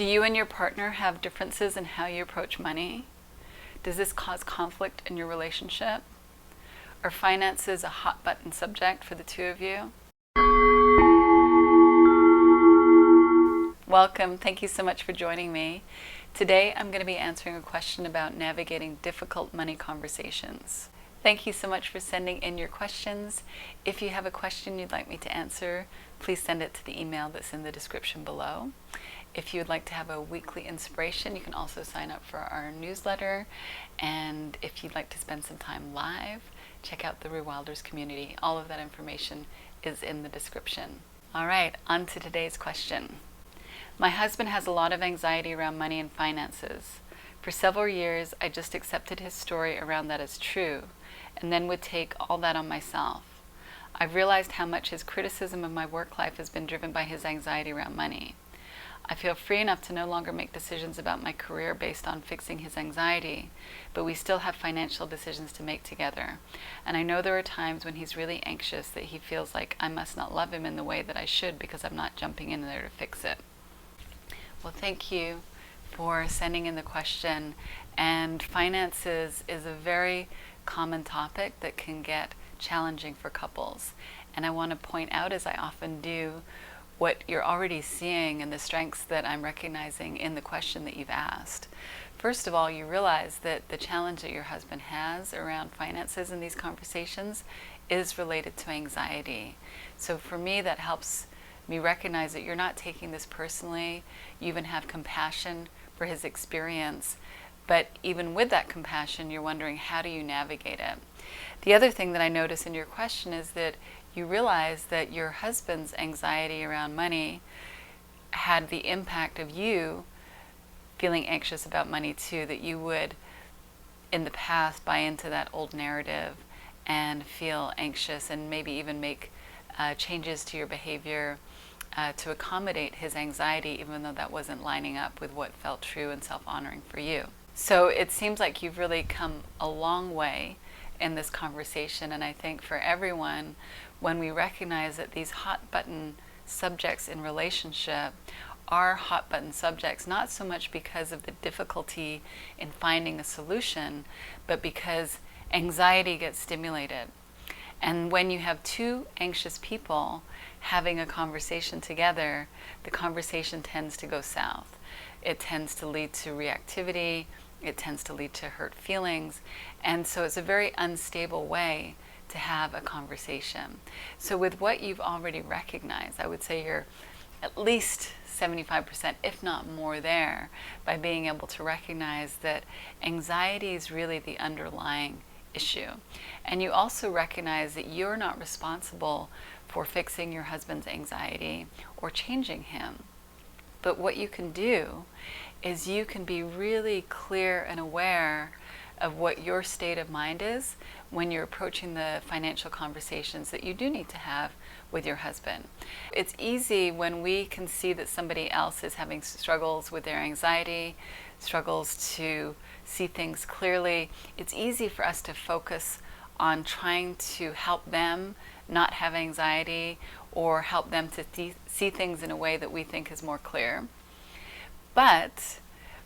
Do you and your partner have differences in how you approach money? Does this cause conflict in your relationship? Are finances a hot button subject for the two of you? Welcome. Thank you so much for joining me. Today I'm going to be answering a question about navigating difficult money conversations. Thank you so much for sending in your questions. If you have a question you'd like me to answer, please send it to the email that's in the description below. If you would like to have a weekly inspiration, you can also sign up for our newsletter. And if you'd like to spend some time live, check out the Rewilders community. All of that information is in the description. All right, on to today's question. My husband has a lot of anxiety around money and finances. For several years, I just accepted his story around that as true, and then would take all that on myself. I've realized how much his criticism of my work life has been driven by his anxiety around money. I feel free enough to no longer make decisions about my career based on fixing his anxiety, but we still have financial decisions to make together. And I know there are times when he's really anxious that he feels like I must not love him in the way that I should because I'm not jumping in there to fix it. Well, thank you for sending in the question. And finances is a very common topic that can get challenging for couples. And I want to point out, as I often do, what you're already seeing and the strengths that I'm recognizing in the question that you've asked. First of all, you realize that the challenge that your husband has around finances in these conversations is related to anxiety. So for me, that helps me recognize that you're not taking this personally. You even have compassion for his experience. But even with that compassion, you're wondering, how do you navigate it? The other thing that I notice in your question is that you realize that your husband's anxiety around money had the impact of you feeling anxious about money too, that you would in the past buy into that old narrative and feel anxious and maybe even make changes to your behavior to accommodate his anxiety, even though that wasn't lining up with what felt true and self-honoring for you. So it seems like you've really come a long way in this conversation, and I think for everyone, when we recognize that these hot button subjects in relationship are hot button subjects, not so much because of the difficulty in finding a solution, but because anxiety gets stimulated. And when you have two anxious people having a conversation together, the conversation tends to go south. It tends to lead to reactivity. It tends to lead to hurt feelings. And so it's a very unstable way to have a conversation. So with what you've already recognized, I would say you're at least 75%, if not more there, by being able to recognize that anxiety is really the underlying issue. And you also recognize that you're not responsible for fixing your husband's anxiety or changing him. But what you can do is you can be really clear and aware of what your state of mind is when you're approaching the financial conversations that you do need to have with your husband. It's easy when we can see that somebody else is having struggles with their anxiety, struggles to see things clearly. It's easy for us to focus on trying to help them not have anxiety or help them to see things in a way that we think is more clear. But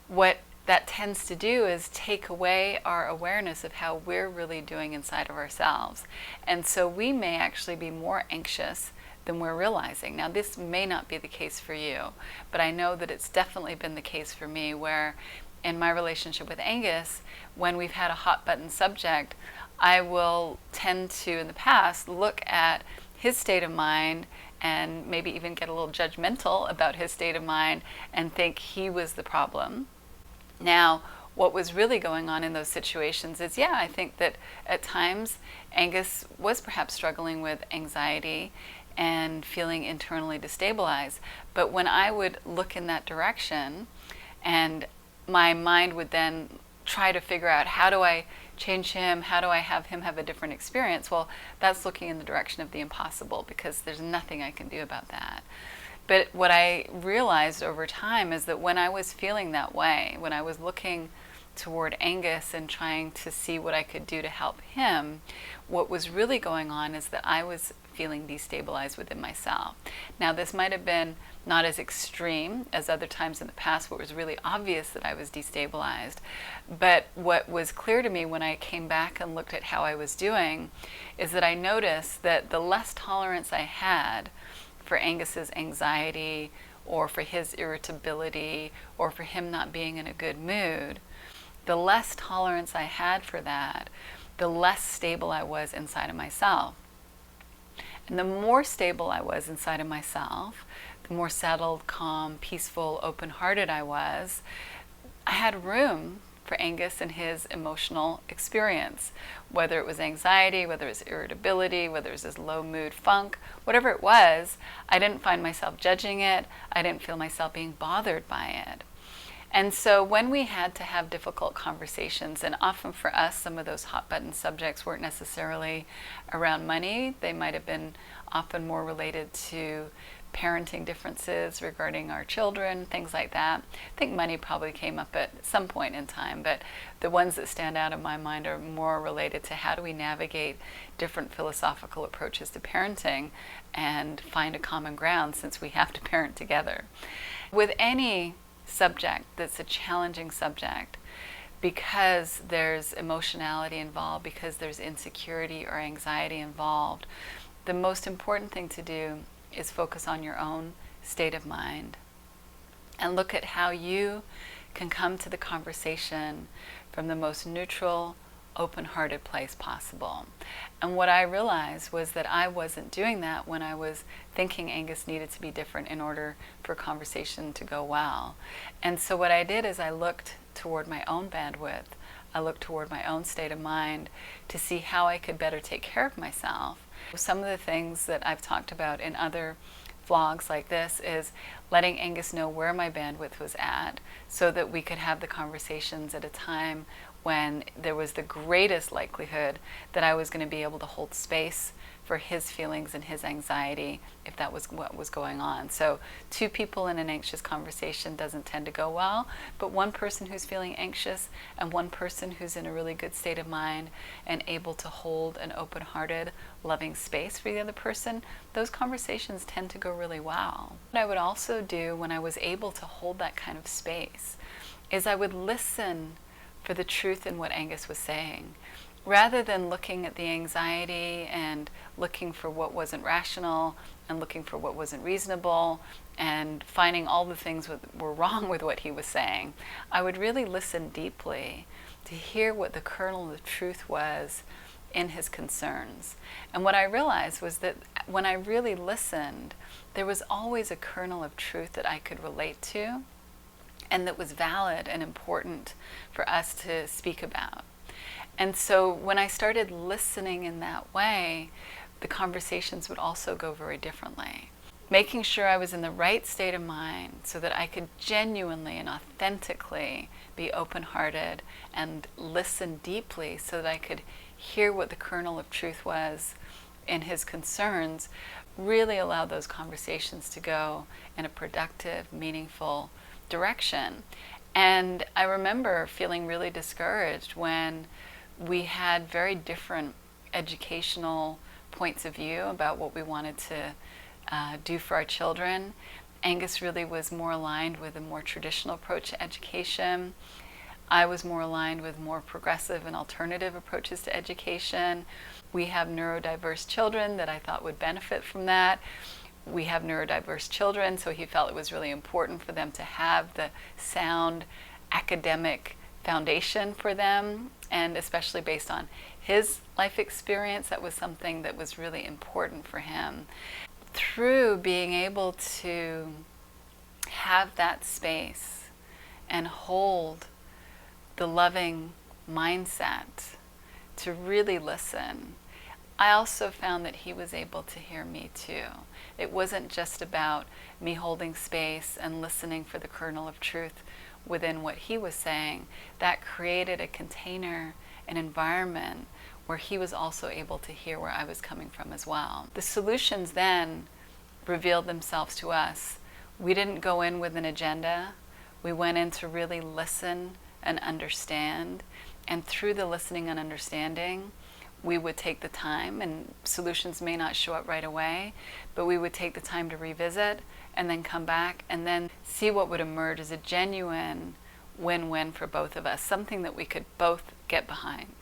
what that tends to do is take away our awareness of how we're really doing inside of ourselves. And so we may actually be more anxious than we're realizing. Now, this may not be the case for you, but I know that it's definitely been the case for me, where in my relationship with Angus, when we've had a hot button subject, I will tend to, in the past, look at his state of mind and maybe even get a little judgmental about his state of mind and think he was the problem. Now, what was really going on in those situations is, yeah, I think that at times Angus was perhaps struggling with anxiety and feeling internally destabilized. But when I would look in that direction, and my mind would then try to figure out, how do I change him? How do I have him have a different experience? Well, that's looking in the direction of the impossible, because there's nothing I can do about that. But what I realized over time is that when I was feeling that way, when I was looking toward Angus and trying to see what I could do to help him, what was really going on is that I was feeling destabilized within myself. Now, this might have been not as extreme as other times in the past where it was really obvious that I was destabilized. But what was clear to me when I came back and looked at how I was doing is that I noticed that the less tolerance I had for Angus's anxiety or for his irritability or for him not being in a good mood, the less tolerance I had for that, the less stable I was inside of myself. And the more stable I was inside of myself, the more settled, calm, peaceful, open-hearted I was, I had room for Angus and his emotional experience. Whether it was anxiety, whether it was irritability, whether it was his low mood funk, whatever it was, I didn't find myself judging it. I didn't feel myself being bothered by it. And so when we had to have difficult conversations, and often for us, some of those hot button subjects weren't necessarily around money. They might have been often more related to parenting differences regarding our children, things like that. I think money probably came up at some point in time, but the ones that stand out in my mind are more related to how do we navigate different philosophical approaches to parenting and find a common ground since we have to parent together. With any subject that's a challenging subject, because there's emotionality involved, because there's insecurity or anxiety involved, the most important thing to do is focus on your own state of mind and look at how you can come to the conversation from the most neutral, open-hearted place possible. And what I realized was that I wasn't doing that when I was thinking Angus needed to be different in order for a conversation to go well. And so what I did is I looked toward my own bandwidth. I looked toward my own state of mind to see how I could better take care of myself. Some of the things that I've talked about in other vlogs like this is letting Angus know where my bandwidth was at so that we could have the conversations at a time when there was the greatest likelihood that I was going to be able to hold space for his feelings and his anxiety if that was what was going on. So two people in an anxious conversation doesn't tend to go well, but one person who's feeling anxious and one person who's in a really good state of mind and able to hold an open-hearted, loving space for the other person, those conversations tend to go really well. What I would also do when I was able to hold that kind of space is I would listen for the truth in what Angus was saying. Rather than looking at the anxiety and looking for what wasn't rational and looking for what wasn't reasonable and finding all the things that were wrong with what he was saying, I would really listen deeply to hear what the kernel of truth was in his concerns. And what I realized was that when I really listened, there was always a kernel of truth that I could relate to and that was valid and important for us to speak about. And so when I started listening in that way, the conversations would also go very differently. Making sure I was in the right state of mind so that I could genuinely and authentically be open-hearted and listen deeply so that I could hear what the kernel of truth was in his concerns really allowed those conversations to go in a productive, meaningful direction. And I remember feeling really discouraged when we had very different educational points of view about what we wanted to do for our children. Angus really was more aligned with a more traditional approach to education. I was more aligned with more progressive and alternative approaches to education. We have neurodiverse children that I thought would benefit from that. We have neurodiverse children, so he felt it was really important for them to have the sound academic foundation for them, and especially based on his life experience, that was something that was really important for him. Through being able to have that space and hold the loving mindset to really listen, I also found that he was able to hear me too. It wasn't just about me holding space and listening for the kernel of truth within what he was saying. That created a container, an environment where he was also able to hear where I was coming from as well. The solutions then revealed themselves to us. We didn't go in with an agenda. We went in to really listen and understand. And through the listening and understanding, we would take the time, and solutions may not show up right away, but we would take the time to revisit and then come back and then see what would emerge as a genuine win-win for both of us, something that we could both get behind.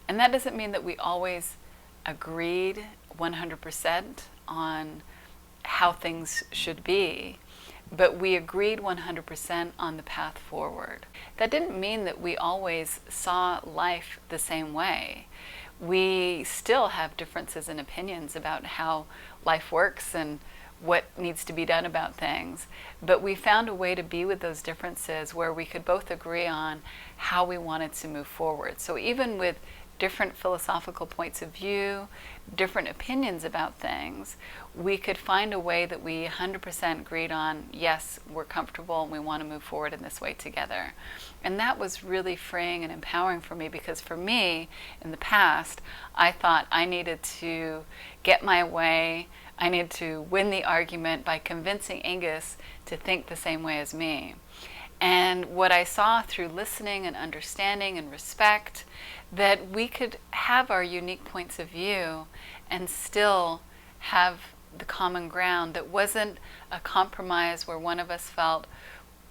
And that doesn't mean that we always agreed 100% on how things should be, but we agreed 100% on the path forward. That didn't mean that we always saw life the same way. We still have differences in opinions about how life works and what needs to be done about things, but we found a way to be with those differences where we could both agree on how we wanted to move forward. So even with different philosophical points of view, different opinions about things, we could find a way that we 100% agreed on, yes, we're comfortable and we want to move forward in this way together. And that was really freeing and empowering for me, because for me, in the past, I thought I needed to get my way, I needed to win the argument by convincing Angus to think the same way as me. And what I saw through listening and understanding and respect, that we could have our unique points of view and still have the common ground that wasn't a compromise where one of us felt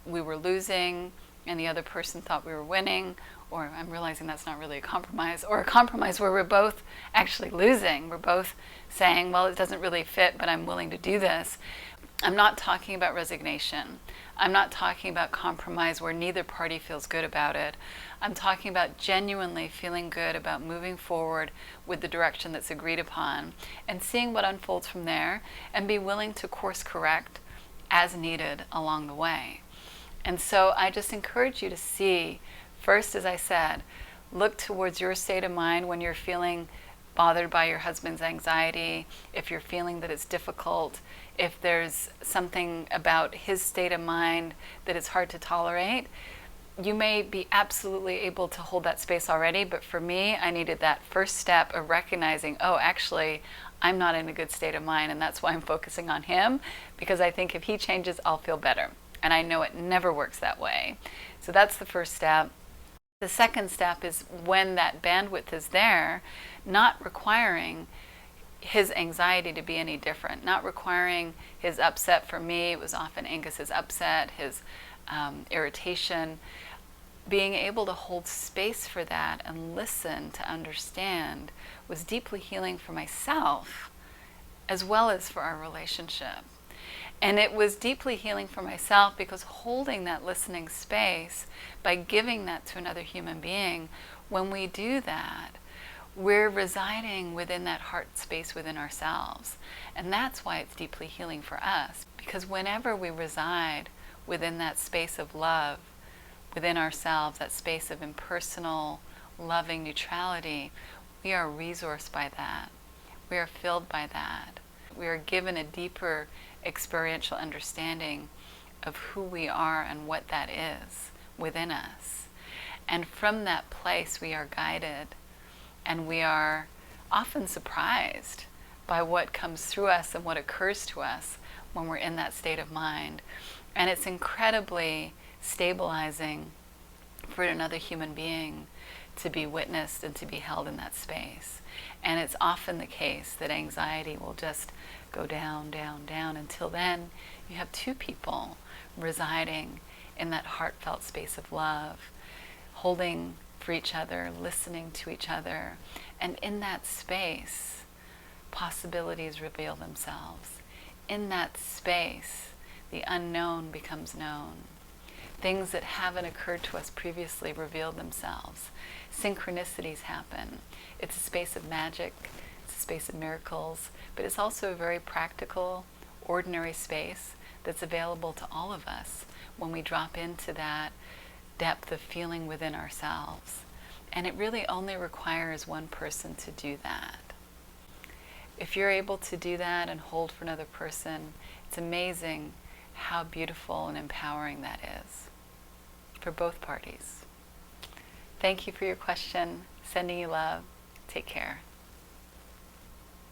we were losing and the other person thought we were winning, or I'm realizing that's not really a compromise, or a compromise where we're both actually losing. We're both saying, well, it doesn't really fit, but I'm willing to do this. I'm not talking about resignation. I'm not talking about compromise where neither party feels good about it. I'm talking about genuinely feeling good about moving forward with the direction that's agreed upon and seeing what unfolds from there, and be willing to course correct as needed along the way. And so I just encourage you to see, first, as I said, look towards your state of mind when you're feeling bothered by your husband's anxiety, if you're feeling that it's difficult, if there's something about his state of mind that it's hard to tolerate. You may be absolutely able to hold that space already, but for me, I needed that first step of recognizing, oh, actually, I'm not in a good state of mind, and that's why I'm focusing on him, because I think if he changes, I'll feel better. And I know it never works that way. So that's the first step. The second step is when that bandwidth is there, not requiring his anxiety to be any different, not requiring his upset. For me, it was often Angus's upset, his irritation. Being able to hold space for that and listen to understand was deeply healing for myself as well as for our relationship. And it was deeply healing for myself because holding that listening space, by giving that to another human being, when we do that, we're residing within that heart space within ourselves. And that's why it's deeply healing for us. Because whenever we reside within that space of love, within ourselves, that space of impersonal, loving neutrality, we are resourced by that. We are filled by that. We are given a deeper experiential understanding of who we are and what that is within us. And from that place, we are guided, and we are often surprised by what comes through us and what occurs to us when we're in that state of mind. And it's incredibly stabilizing for another human being to be witnessed and to be held in that space. And it's often the case that anxiety will just go down, down, down, until then you have two people residing in that heartfelt space of love, holding for each other, listening to each other. And in that space, possibilities reveal themselves. In that space, the unknown becomes known. Things that haven't occurred to us previously reveal themselves. Synchronicities happen. It's a space of magic, it's a space of miracles, but it's also a very practical, ordinary space that's available to all of us when we drop into that depth of feeling within ourselves. And it really only requires one person to do that. If you're able to do that and hold for another person, it's amazing how beautiful and empowering that is for both parties. Thank you for your question. Sending you love. Take care.